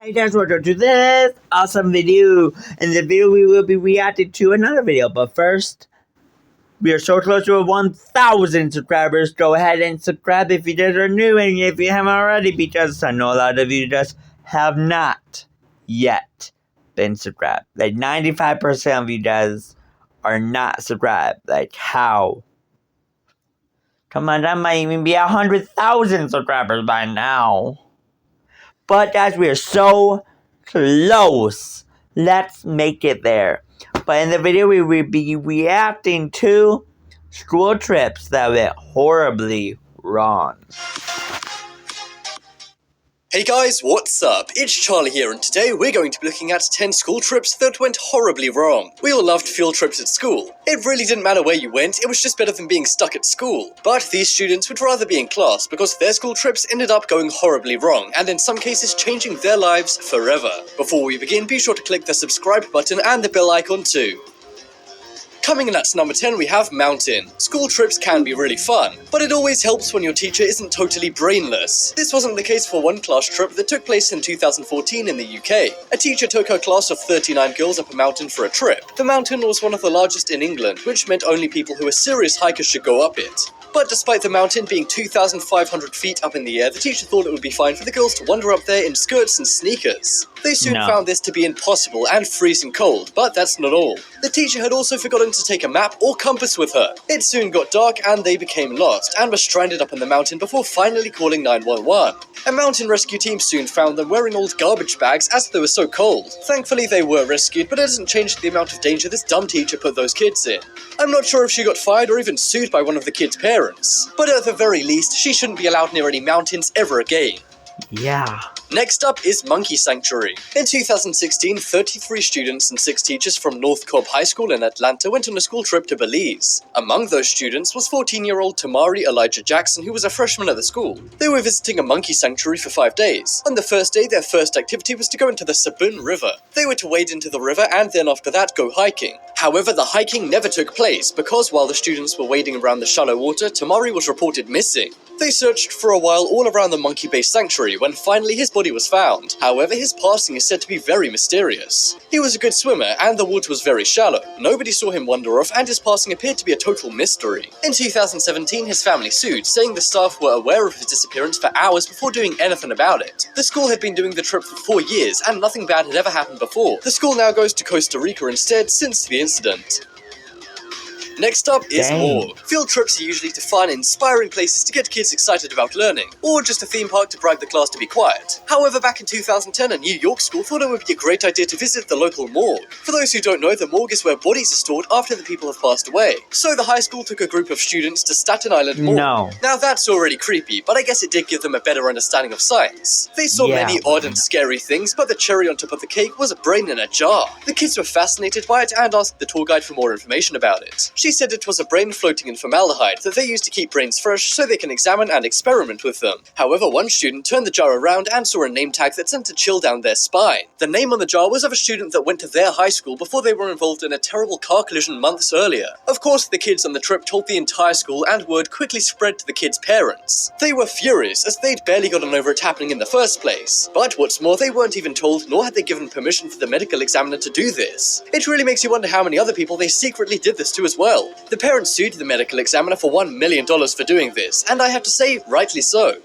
Hey guys, welcome to this awesome video. In the video, we will be reacting to another video. But first, we are so close to 1,000 subscribers. Go ahead and subscribe if you guys are new and if you haven't already, because I know a lot of you just have not yet been subscribed. Like 95% of you guys are not subscribed. Like how? Come on, that might even be 100,000 subscribers by now. But guys, we are so close. Let's make it there. But in the video, we will be reacting to school trips that went horribly wrong. Hey guys, what's up? It's Charlie here, and today we're going to be looking at 10 school trips that went horribly wrong. We all loved field trips at school. It really didn't matter where you went, it was just better than being stuck at school. But these students would rather be in class because their school trips ended up going horribly wrong, and in some cases changing their lives forever. Before we begin, be sure to click the subscribe button and the bell icon too. Coming in at number 10, we have mountain. School trips can be really fun, but it always helps when your teacher isn't totally brainless. This wasn't the case for one class trip that took place in 2014 in the UK. A teacher took her class of 39 girls up a mountain for a trip. The mountain was one of the largest in England, which meant only people who were serious hikers should go up it. But despite the mountain being 2,500 feet up in the air, the teacher thought it would be fine for the girls to wander up there in skirts and sneakers. They soon found this to be impossible and freezing cold, but that's not all. The teacher had also forgotten to take a map or compass with her. It soon got dark and they became lost and were stranded up in the mountain before finally calling 911. A mountain rescue team soon found them wearing old garbage bags as they were so cold. Thankfully they were rescued, but it doesn't change the amount of danger this dumb teacher put those kids in. I'm not sure if she got fired or even sued by one of the kids' parents, but at the very least, she shouldn't be allowed near any mountains ever again. Yeah. Next up is Monkey Sanctuary. In 2016, 33 students and 6 teachers from North Cobb High School in Atlanta went on a school trip to Belize. Among those students was 14-year-old Tamari Elijah Jackson, who was a freshman at the school. They were visiting a monkey sanctuary for 5 days. On the first day, their first activity was to go into the Sabun River. They were to wade into the river and then after that go hiking. However, the hiking never took place because while the students were wading around the shallow water, Tamari was reported missing. They searched for a while all around the Monkey Bay Sanctuary when finally his body was found. However, his passing is said to be very mysterious. He was a good swimmer and the water was very shallow. Nobody saw him wander off and his passing appeared to be a total mystery. In 2017, his family sued, saying the staff were aware of his disappearance for hours before doing anything about it. The school had been doing the trip for 4 years and nothing bad had ever happened before. The school now goes to Costa Rica instead since the incident. Next up is morgue. Field trips are usually to fun, inspiring places to get kids excited about learning, or just a theme park to bribe the class to be quiet. However, back in 2010, a New York school thought it would be a great idea to visit the local morgue. For those who don't know, the morgue is where bodies are stored after the people have passed away. So the high school took a group of students to Staten Island Morgue. Now that's already creepy, but I guess it did give them a better understanding of science. They saw many odd and scary things, but the cherry on top of the cake was a brain in a jar. The kids were fascinated by it and asked the tour guide for more information about it. She said it was a brain floating in formaldehyde that they use to keep brains fresh so they can examine and experiment with them. However, one student turned the jar around and saw a name tag that sent a chill down their spine. The name on the jar was of a student that went to their high school before they were involved in a terrible car collision months earlier. Of course, the kids on the trip told the entire school and word quickly spread to the kids' parents. They were furious as they'd barely gotten over it happening in the first place. But what's more, they weren't even told nor had they given permission for the medical examiner to do this. It really makes you wonder how many other people they secretly did this to as well. The parents sued the medical examiner for $1 million for doing this, and I have to say, rightly so.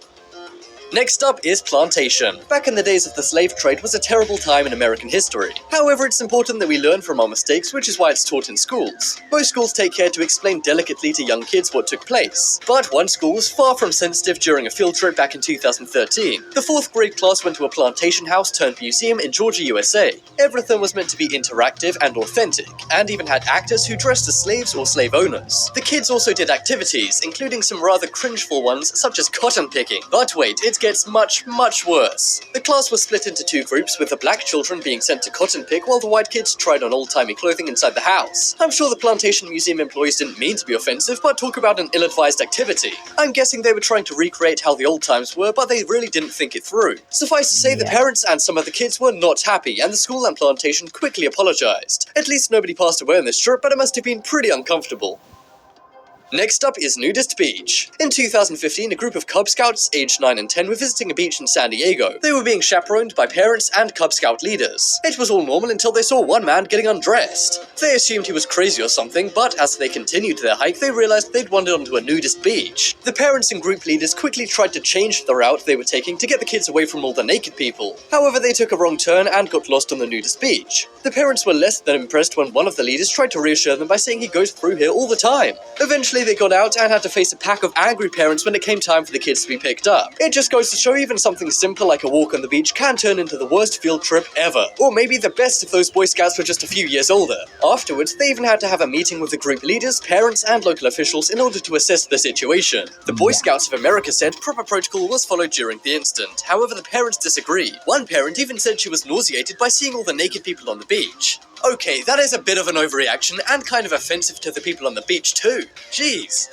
Next up is plantation. Back in the days of the slave trade was a terrible time in American history. However, it's important that we learn from our mistakes, which is why it's taught in schools. Most schools take care to explain delicately to young kids what took place. But one school was far from sensitive during a field trip back in 2013. The 4th grade class went to a plantation house turned museum in Georgia, USA. Everything was meant to be interactive and authentic, and even had actors who dressed as slaves or slave owners. The kids also did activities, including some rather cringeful ones such as cotton picking. But wait, it gets much worse. The class was split into 2 groups, with the black children being sent to cotton pick while the white kids tried on old-timey clothing inside the house. I'm sure the plantation museum employees didn't mean to be offensive, but talk about an ill-advised activity. I'm guessing they were trying to recreate how the old times were, but they really didn't think it through. Suffice to say, the parents and some of the kids were not happy, and the school and plantation quickly apologized. At least nobody passed away on this trip, but it must have been pretty uncomfortable. Next up is Nudist Beach. In 2015, a group of Cub Scouts aged 9 and 10 were visiting a beach in San Diego. They were being chaperoned by parents and Cub Scout leaders. It was all normal until they saw one man getting undressed. They assumed he was crazy or something, but as they continued their hike, they realized they'd wandered onto a nudist beach. The parents and group leaders quickly tried to change the route they were taking to get the kids away from all the naked people. However, they took a wrong turn and got lost on the nudist beach. The parents were less than impressed when one of the leaders tried to reassure them by saying he goes through here all the time. Eventually, they got out and had to face a pack of angry parents when it came time for the kids to be picked up. It just goes to show even something simple like a walk on the beach can turn into the worst field trip ever. Or maybe the best if those Boy Scouts were just a few years older. Afterwards, they even had to have a meeting with the group leaders, parents, and local officials in order to assess the situation. The Boy Scouts of America said proper protocol was followed during the incident. However, the parents disagreed. One parent even said she was nauseated by seeing all the naked people on the beach. Okay, that is a bit of an overreaction and kind of offensive to the people on the beach too. Jeez.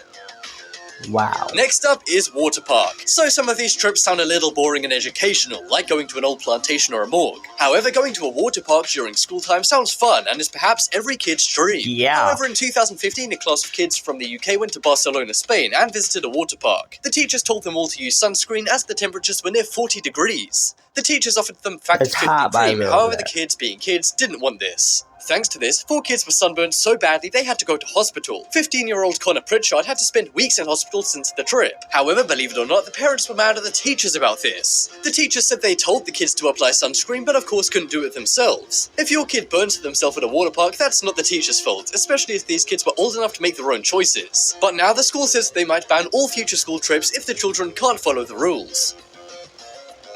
Wow. Next up is water park. So some of these trips sound a little boring and educational, like going to an old plantation or a morgue. However, going to a water park during school time sounds fun and is perhaps every kid's dream. Yeah. However, in 2015, a class of kids from the UK went to Barcelona, Spain and visited a water park. The teachers told them all to use sunscreen as the temperatures were near 40 degrees. The teachers offered them factor It's 50 hot, by cream, the way. however the kids, being kids, didn't want this. Thanks to this, 4 kids were sunburned so badly they had to go to hospital. 15-year-old Connor Pritchard had to spend weeks in hospital since the trip. However, believe it or not, the parents were mad at the teachers about this. The teachers said they told the kids to apply sunscreen, but of course couldn't do it themselves. If your kid burns themselves at a water park, that's not the teacher's fault, especially if these kids were old enough to make their own choices. But now the school says they might ban all future school trips if the children can't follow the rules.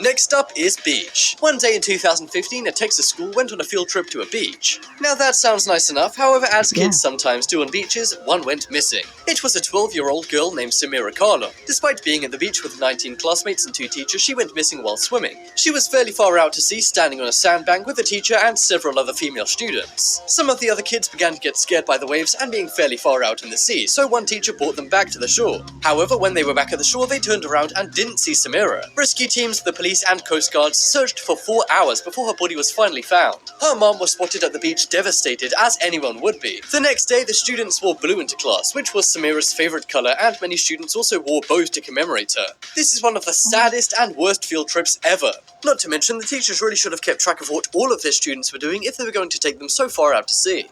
Next up is beach. One day in 2015, a Texas school went on a field trip to a beach. Now that sounds nice enough, however, as kids sometimes do on beaches, one went missing. It was a 12-year-old girl named Samira Carlo. Despite being at the beach with 19 classmates and 2 teachers, she went missing while swimming. She was fairly far out to sea, standing on a sandbank with a teacher and several other female students. Some of the other kids began to get scared by the waves and being fairly far out in the sea, so one teacher brought them back to the shore. However, when they were back at the shore, they turned around and didn't see Samira. Rescue teams, the police and Coast Guards searched for 4 hours before her body was finally found. Her mom was spotted at the beach devastated, as anyone would be. The next day, the students wore blue into class, which was Samira's favorite color, and many students also wore bows to commemorate her. This is one of the saddest and worst field trips ever. Not to mention, the teachers really should have kept track of what all of their students were doing if they were going to take them so far out to sea.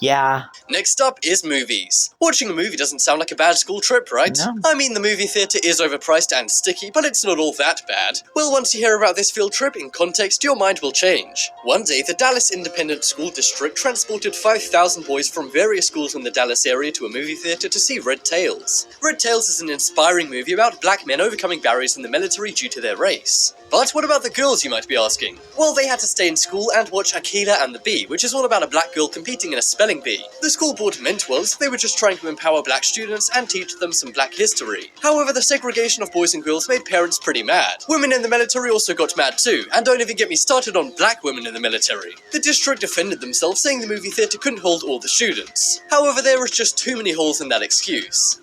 Yeah. Next up is movies. Watching a movie doesn't sound like a bad school trip, right? No. I mean, the movie theater is overpriced and sticky, but it's not all that bad. Well, once you hear about this field trip in context, your mind will change. One day, the Dallas Independent School District transported 5,000 boys from various schools in the Dallas area to a movie theater to see Red Tails. Red Tails is an inspiring movie about black men overcoming barriers in the military due to their race. But what about the girls, you might be asking? Well, they had to stay in school and watch Akila and the Bee, which is all about a black girl competing in a spelling bee. The school board meant well, so they were just trying to empower black students and teach them some black history. However, the segregation of boys and girls made parents pretty mad. Women in the military also got mad too, and don't even get me started on black women in the military. The district defended themselves, saying the movie theater couldn't hold all the students. However, there was just too many holes in that excuse.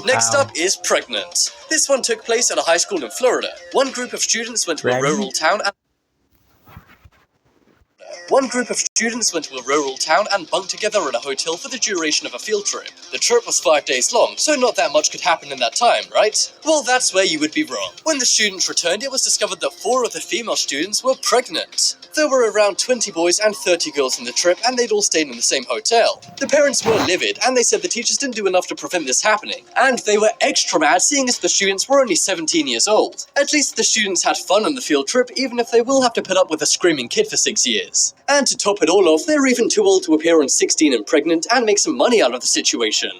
Next up is Pregnant. This one took place at a high school in Florida. One group of students went to a rural town and bunked together in a hotel for the duration of a field trip. The trip was 5 days long, so not that much could happen in that time, right? Well, that's where you would be wrong. When the students returned, it was discovered that 4 of the female students were pregnant. There were around 20 boys and 30 girls in the trip, and they'd all stayed in the same hotel. The parents were livid, and they said the teachers didn't do enough to prevent this happening. And they were extra mad, seeing as the students were only 17 years old. At least the students had fun on the field trip, even if they will have to put up with a screaming kid for 6 years. And to top it all off, they're even too old to appear on 16 and Pregnant and make some money out of the situation.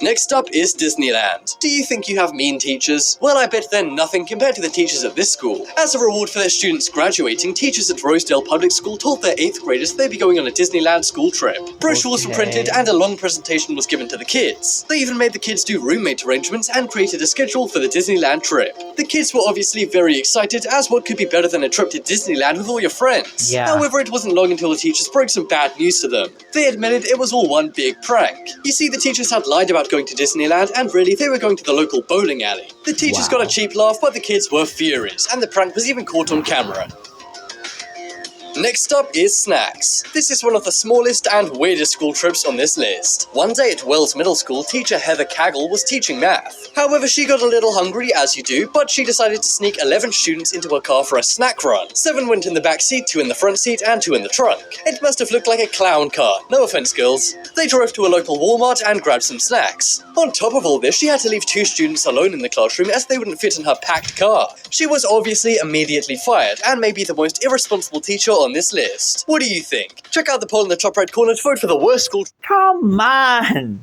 Next up is Disneyland. Do you think you have mean teachers? Well, I bet they're nothing compared to the teachers at this school. As a reward for their students graduating, teachers at Rosedale Public School told their 8th graders they'd be going on a Disneyland school trip. Brochures were printed and a long presentation was given to the kids. They even made the kids do roommate arrangements and created a schedule for the Disneyland trip. The kids were obviously very excited, as what could be better than a trip to Disneyland with all your friends? Yeah. However, it wasn't long until the teachers broke some bad news to them. They admitted it was all one big prank. You see, the teachers had lied about going to Disneyland, and really they were going to the local bowling alley. The teachers got a cheap laugh, but the kids were furious, and the prank was even caught on camera. Next up is snacks. This is one of the smallest and weirdest school trips on this list. One day at Wells Middle School, teacher Heather Kaggle was teaching math. However, she got a little hungry, as you do, but she decided to sneak 11 students into her car for a snack run. 7 went in the back seat, 2 in the front seat, and 2 in the trunk. It must have looked like a clown car. No offense, girls. They drove to a local Walmart and grabbed some snacks. On top of all this, she had to leave 2 students alone in the classroom as they wouldn't fit in her packed car. She was obviously immediately fired, and may be the most irresponsible teacher on this list. What do you think? Check out the poll in the top right corner to vote for the worst school. Come on!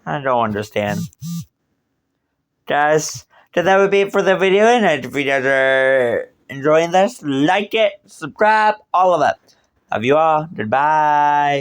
I don't understand. Guys, so that would be it for the video, and if you guys are enjoying this, like it, subscribe, all of it. Love you all. Goodbye.